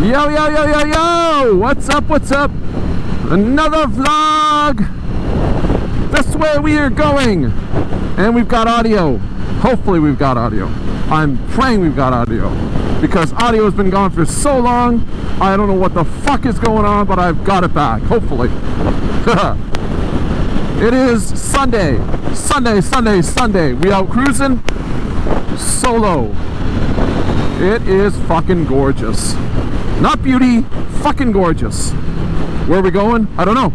Yo, yo, yo, yo, yo! What's up, what's up? Another vlog! That's where we are going! And we've got audio. Hopefully we've got audio. I'm praying we've got audio. Because audio has been gone for so long, I don't know what the fuck is going on, but I've got it back. Hopefully. It is Sunday. Sunday. We out cruising solo. It is fucking gorgeous. Not beauty, fucking gorgeous. Where are we going? I don't know.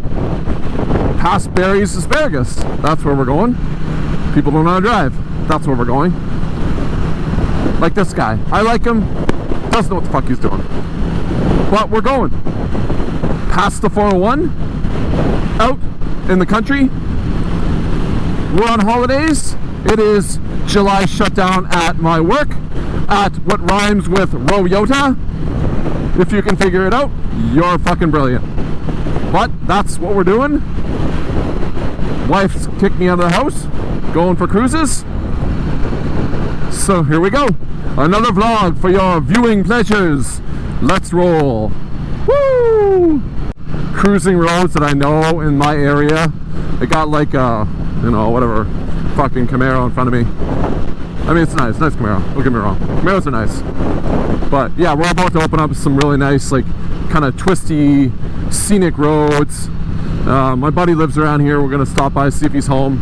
Past Barry's Asparagus. That's where we're going. People don't know how to drive. That's where we're going. Like this guy. I like him. Doesn't know what the fuck he's doing. But we're going. Past the 401. Out in the country. We're on holidays. It is July shutdown at my work. At what rhymes with Royota. If you can figure it out, you're fucking brilliant. But that's what we're doing. Wife's kicked me out of the house. Going for cruises. So here we go. Another vlog for your viewing pleasures. Let's roll. Woo! Cruising roads that I know in my area. I got like a, whatever, fucking Camaro in front of me. I mean, it's nice Camaro. Don't get me wrong. Camaros are nice. But yeah, we're about to open up some really nice, like, kind of twisty, scenic roads. My buddy lives around here. We're gonna stop by, see if he's home.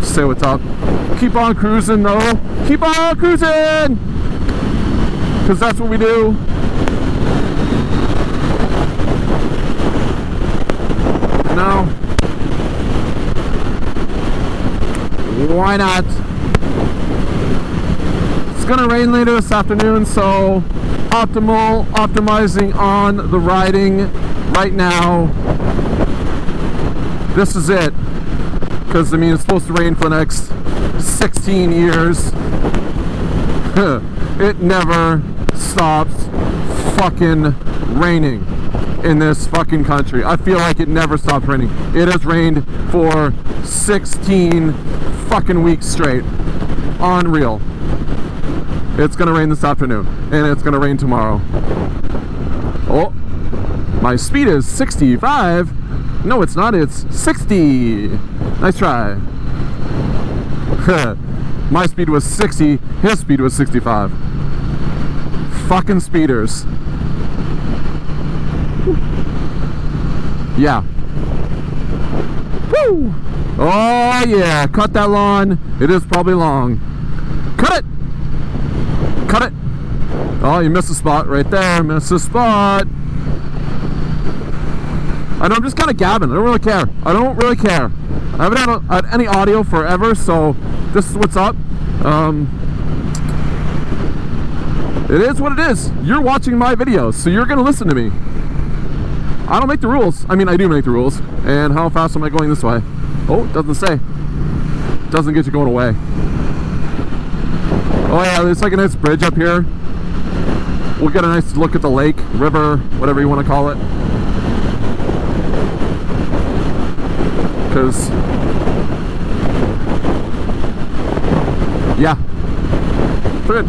Say what's up. Keep on cruising, though. Keep on cruising! Because that's what we do. Now, why not? It's gonna rain later this afternoon, so optimizing on the riding right now. This is it. Because, I mean, it's supposed to rain for the next 16 years. It never stops fucking raining in this fucking country. I feel like it never stops raining. It has rained for 16 fucking weeks straight. Unreal. It's gonna rain this afternoon, and it's gonna rain tomorrow. Oh, my speed is 65. No, it's not. It's 60. Nice try. My speed was 60. His speed was 65. Fucking speeders. Yeah. Woo! Oh yeah, cut that lawn. It is probably long. Cut it! Cut it! Oh, you missed a spot right there. Missed a spot. And I'm just kind of gabbing. I don't really care. I don't really care. I haven't had any audio forever, so this is what's up. It is what it is. You're watching my videos, so you're gonna listen to me. I don't make the rules. I mean, I do make the rules. And how fast am I going this way? Oh, it doesn't say. Doesn't get you going away. Oh yeah, there's like a nice bridge up here. We'll get a nice look at the lake, river, whatever you want to call it. Because, yeah, good.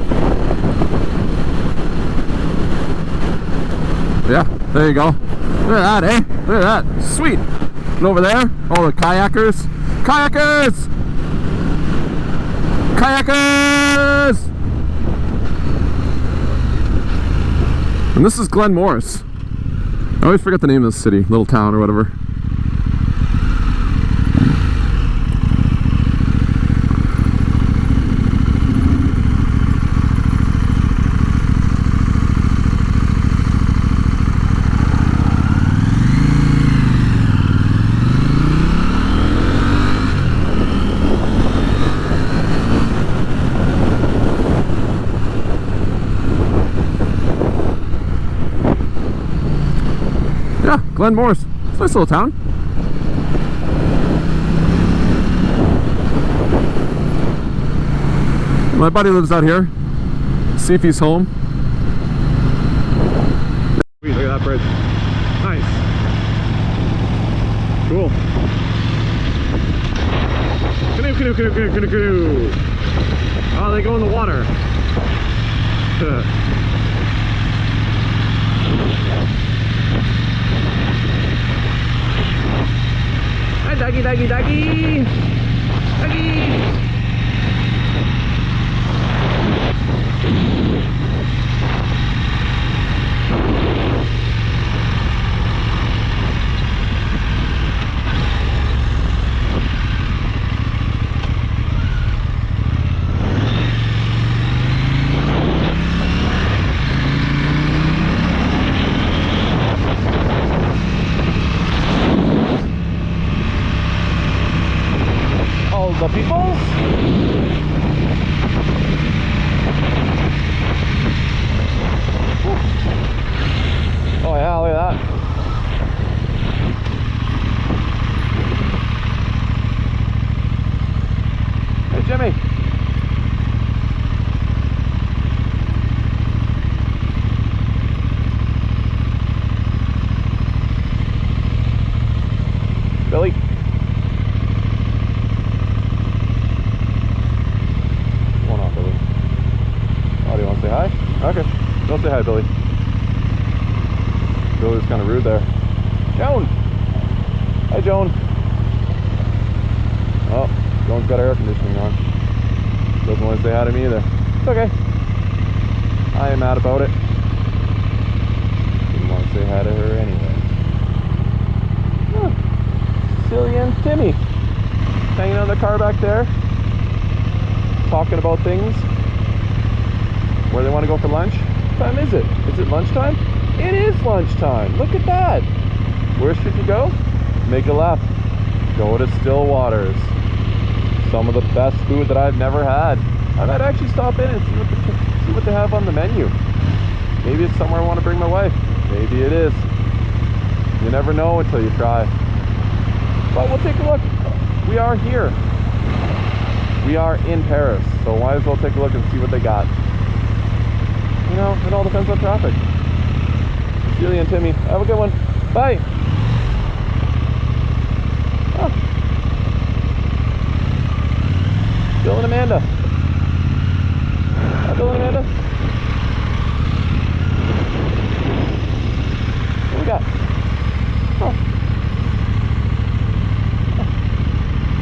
Yeah, there you go. Look at that, eh? Look at that. Sweet. And over there, all the kayakers. Kayakers! Kayakers! And this is Glen Morris. I always forget the name of this city, little town or whatever. Yeah, Glen Morris. It's a nice little town. My buddy lives out here. See if he's home. Look at that bridge. Nice. Cool. Canoe, canoe, canoe, canoe, canoe, canoe. Oh, they go in the water. doggy, doggy, doggy. Doggy. The peoples. Oh yeah, look at that. Hey Jimmy. Billy. Okay, don't say hi, Billy. Billy was kind of rude there. Joan! Hi, Joan. Oh, Joan's got air conditioning on. Doesn't want to say hi to me either. It's okay. I am mad about it. Didn't want to say hi to her anyway. Oh, Silly and Timmy. Hanging out in the car back there. Talking about things. Where they want to go for lunch? What time is it? Is it lunchtime? It is lunchtime. Look at that. Where should you go? Make a left. Go to Still Waters. Some of the best food that I've never had. I might actually stop in and see what they have on the menu. Maybe it's somewhere I want to bring my wife. Maybe it is. You never know until you try. But we'll take a look. We are here. We are in Paris, so might as well take a look and see what they got. You know, it all depends on traffic. Julie and Timmy, have a good one. Bye. Oh. Bill and Amanda. Hi, Bill and Amanda. What we got? Oh.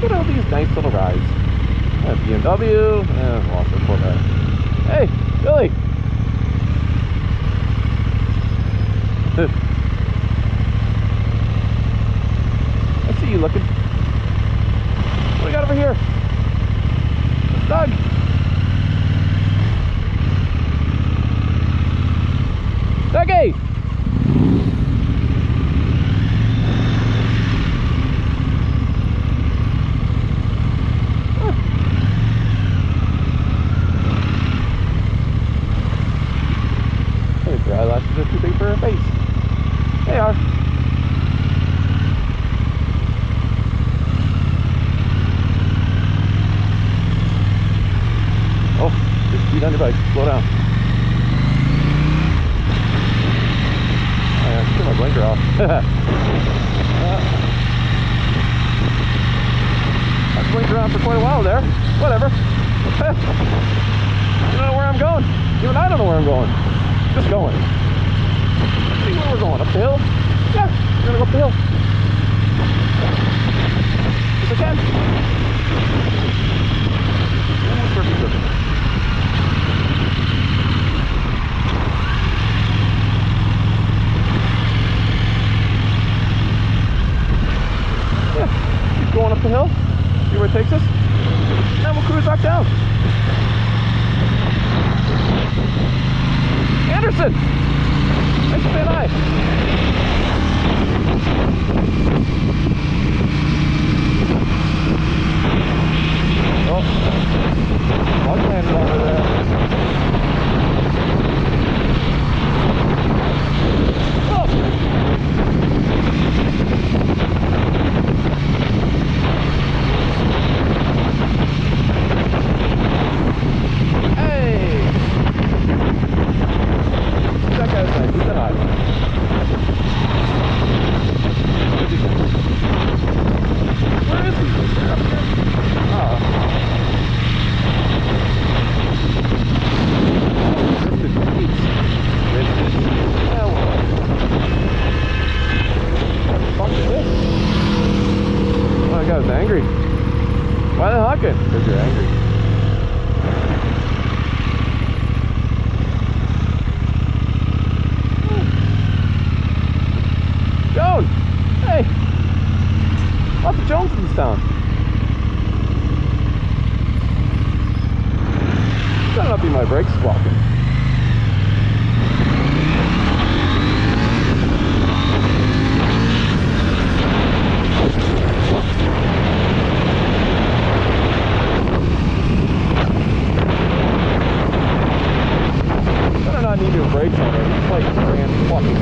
Look at all these nice little guys. BMW. Lost their Corvette. Hey, Billy. I see you looking. What do we got over here? Doug. Dougie. Her eyelashes are too big for her face. They are. Oh, just speed on your bike. Slow down. Oh yeah, turn my blinker off. I blinked around for quite a while there. Whatever. You don't know where I'm going. Even I don't know where I'm going. Just going. See where we're going? Up the hill? Yeah, we're gonna go up the hill. If we can. Perfect. Yeah, keep going up the hill. See where it takes us. And then we'll cruise back down. Anderson! Thanks for saying hi. Oh, log landed over there. Oh. Hey! That guy's nice. He said hi. Where is he? Is there up here? Oh. not need your brakes on it. It's like brand fucking new.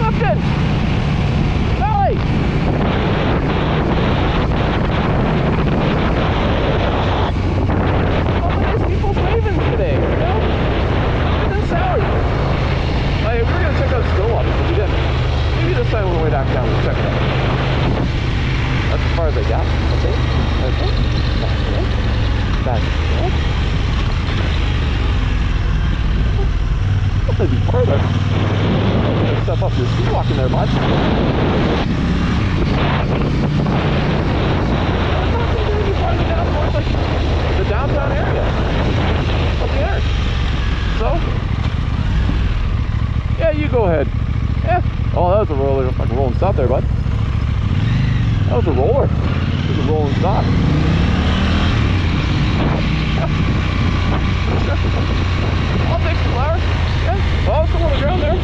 Lifton! Sally! All the nice people's waving today, you know? And then Sally. Like, we were gonna check out Stillwater, but we didn't. Maybe this time on the way back down, we'll check it out. That's as far as I got. Okay. Okay. That's it. That's it. That'd be further. Step up your ski walk in there, bud. Like the downtown area. Up there. So, yeah, you go ahead. Yeah. Oh, that was a roller, fucking rolling stop there, bud. That was a roller. It was a rolling stop. I'll take some flour. Yeah. Oh, it's on the ground there.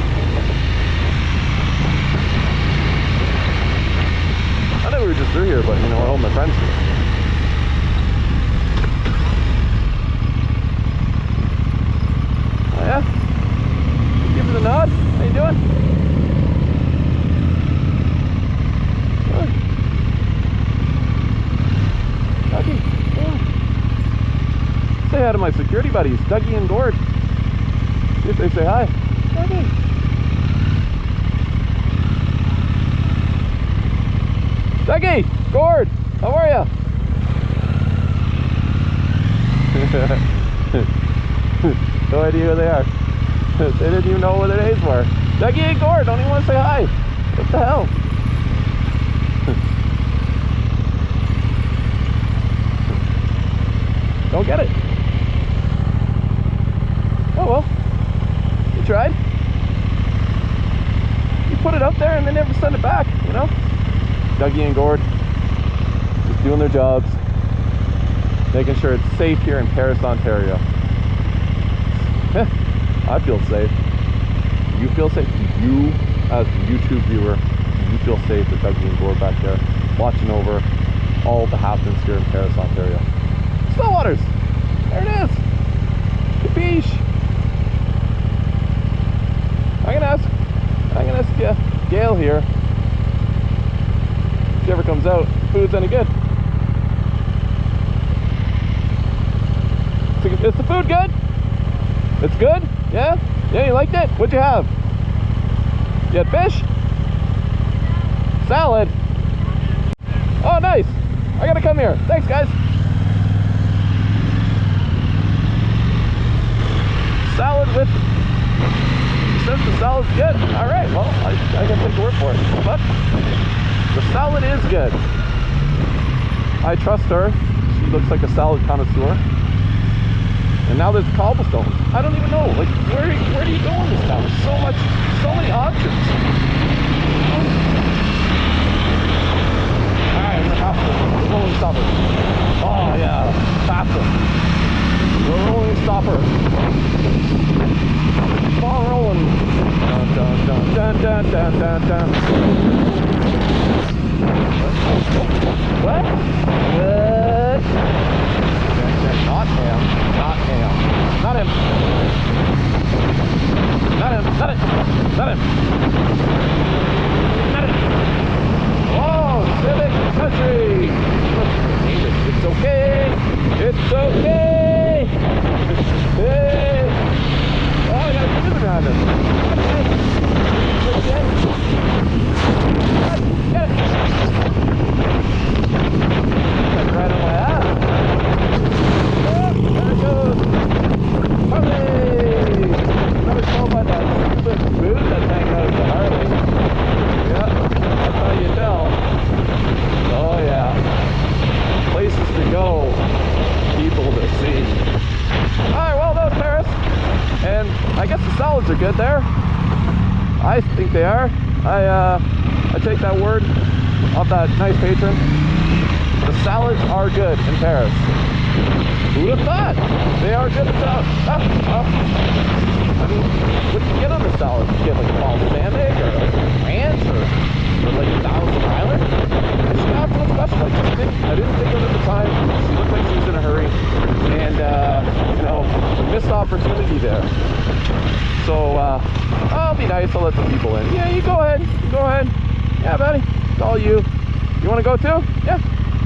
I thought we were just through here, but you know, all my friends here. Oh, yeah? Give me the nod. How you doing? Good. Dougie. Yeah. Say hi to my security buddies, Dougie and Gord. See if they say hi. Dougie. Dougie! Gord! How are ya? No idea who they are. They didn't even know what their names were. Dougie and Gord don't even want to say hi. What the hell? Don't get it. Oh well. You tried. You put it up there and they never send it back, you know? Dougie and Gord just doing their jobs, making sure it's safe here in Paris, Ontario. I feel safe. You feel safe? You, as a YouTube viewer, you feel safe with Dougie and Gord back there, watching over all the happenings here in Paris, Ontario. Stillwaters! There it is! Capiche! I'm gonna ask Gail here, if she ever comes out, food's any good. Is the food good? It's good? Yeah? Yeah, you liked it? What'd you have? You had fish? Salad? Oh, nice! I gotta come here. Thanks, guys. Salad with... Says the salad's good. Alright, well, I gotta take the word for it. But the salad is good. I trust her. She looks like a salad connoisseur. And now there's cobblestones. I don't even know. Like, where do you go in this town? So many options. Alright, we're faster. We're rolling stopper. Oh yeah, faster. We're rolling stopper. Ball rolling. Dun dun dun dun dun dun dun dun. What? What? Not him. Not him. Not him. Not him. Not it. Not him. Not it. Oh, civic country. It's okay. It's okay. Hey. Oh, I got a computer behind us. Get it. That's right on my ass. Oh, there it goes. Harley! Never told by that stupid boot that's hanging out of the Harley. Yeah, that's how you tell. Oh yeah. Places to go. People to see. Alright, well, that was Paris. And I guess the salads are good there. I think they are. I take that word of that nice patron. The salads are good in Paris. Who would have thought? They are good at salads. I mean, what do you get on the salad? You get like a balsamic or ranch or like Thousand Island? She's not feeling special. I didn't think of it at the time. She looked like she was in a hurry. And, you know, opportunity there. So, I'll be nice, I'll let some people in. Yeah, you go ahead, go ahead. Yeah, buddy, it's all you. You wanna go too? Yeah,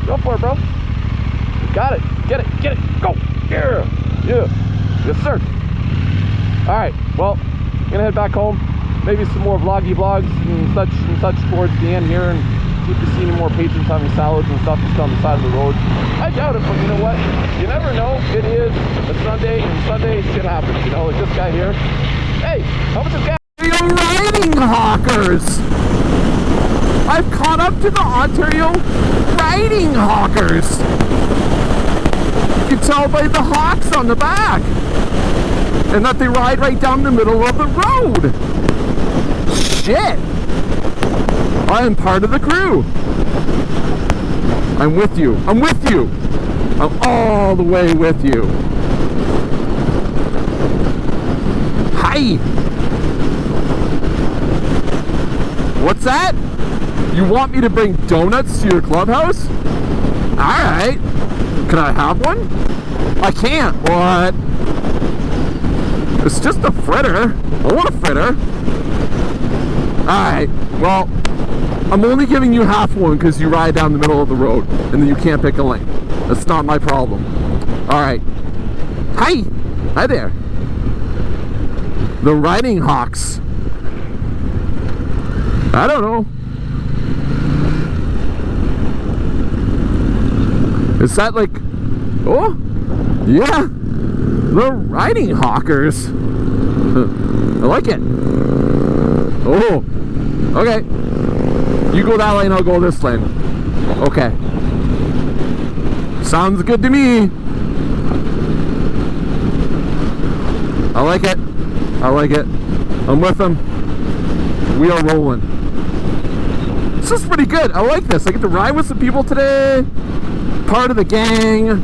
go for it, bro. Got it, get it, go. Yeah, yes sir. All right, well, I'm gonna head back home. Maybe some more vloggy vlogs and such towards the end here, and see if you see any more patrons having salads and stuff just on the side of the road. I doubt it, but you know what? You never know. It is a Sunday, and Sunday shit happens. You know, like this guy here. Hey, how much is gas? You're riding hawkers. I've caught up to the Ontario riding hawkers. You can tell by the hawks on the back, and that they ride right down the middle of the road. Shit! I am part of the crew. I'm with you. I'm with you. I'm all the way with you. Hi! What's that? You want me to bring donuts to your clubhouse? Alright. Can I have one? I can't. What? It's just a fritter. I want a fritter. Alright, well, I'm only giving you half one because you ride down the middle of the road and then you can't pick a lane. That's not my problem. Alright. Hi! Hi there. The riding hawks. I don't know. Is that like... Oh! Yeah! The riding hawkers. I like it. Oh! Okay. You go that lane, I'll go this lane. Okay. Sounds good to me. I like it. I like it. I'm with them. We are rolling. This is pretty good. I like this. I get to ride with some people today. Part of the gang.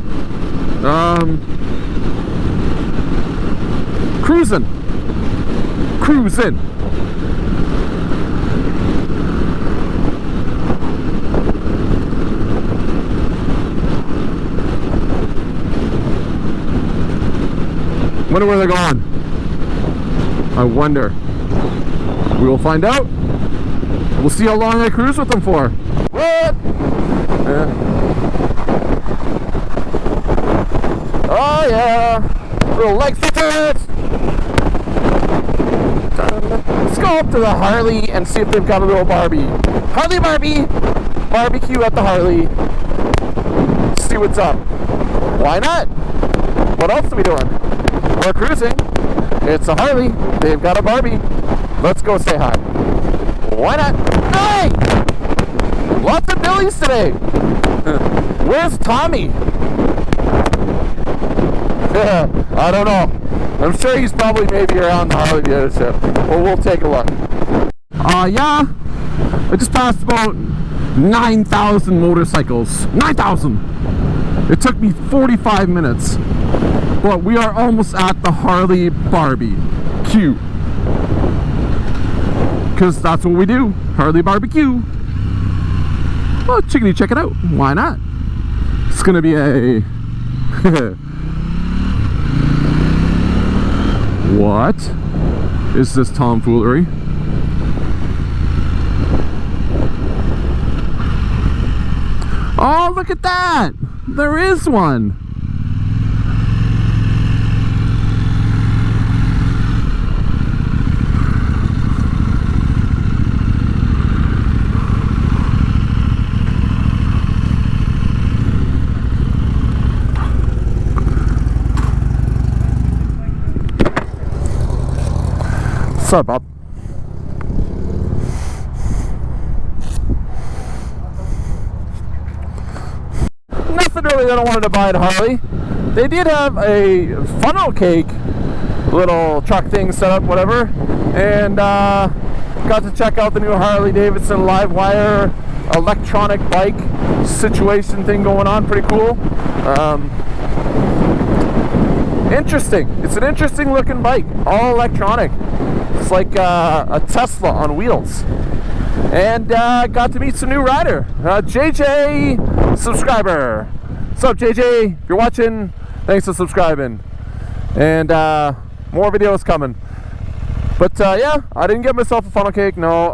Cruising. Cruising. Wonder where they're going. I wonder. We will find out. We'll see how long I cruise with them for. What? Oh yeah. Little leg fitted. Let's go up to the Harley and see if they've got a little Barbie. Harley Barbie! Barbecue at the Harley. See what's up. Why not? What else are we doing? We're cruising. It's a Harley. They've got a Barbie. Let's go say hi. Why not? Hey! Lots of Billies today. Where's Tommy? I don't know. I'm sure he's probably maybe around the Harley dealership. Well, we'll take a look. Yeah. I just passed about 9,000 motorcycles. 9,000! It took me 45 minutes. But we are almost at the Harley Barbecue. Because that's what we do. Harley Barbecue. Well, chickadee, check it out. Why not? It's gonna be a... What is this tomfoolery? Oh, look at that! There is one! What's up, Bob? Nothing really that I wanted to buy at Harley. They did have a funnel cake little truck thing set up, whatever, and got to check out the new Harley Davidson live wire electronic bike situation thing going on. Pretty cool. Interesting. It's an interesting looking bike, all electronic. It's like a Tesla on wheels. And got to meet some new rider, JJ subscriber. What's up, JJ? If you're watching, thanks for subscribing. and more videos coming. But yeah, I didn't get myself a funnel cake. No,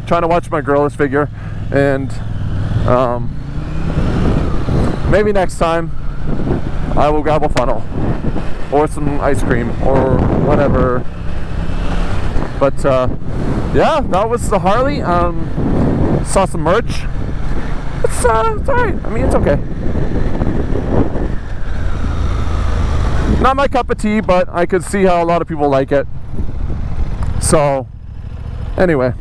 trying to watch my girlish figure, and maybe next time I will grab a funnel or some ice cream or whatever. But yeah, that was the Harley. Saw some merch. It's alright. I mean, it's okay. Not my cup of tea, but I could see how a lot of people like it. So, anyway.